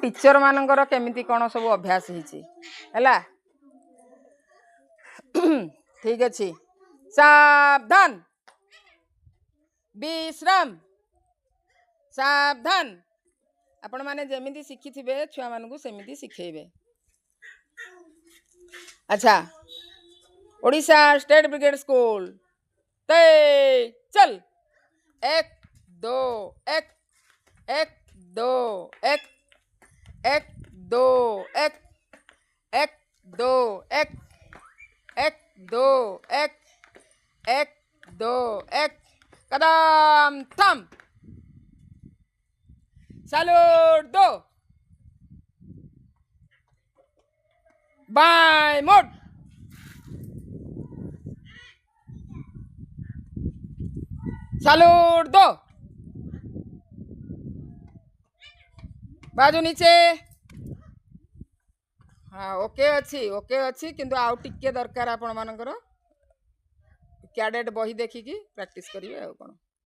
Teacher मानकर केमिति कौन सब अभ्यास है ठीक अच्छे सावधान विश्राम सावधान आपण माने जेमिति शिखी थे छुआ मानू सेमिति शिखेबे। अच्छा ओडिशा स्टेट ब्रिगेड स्कूल ते चल 1 2 1 1 2 1 1 2 1 1 2 1 1 2 1 1 2 1 कदम थम सैल्यूट दो बाय मोड सैल्यूट दो बाजू नीचे हाँ ओके अच्छी किंतु आउ टिके दरकार आपण मानकर कैडेट बही देखिकी प्रैक्टिस करिवे आ कोन।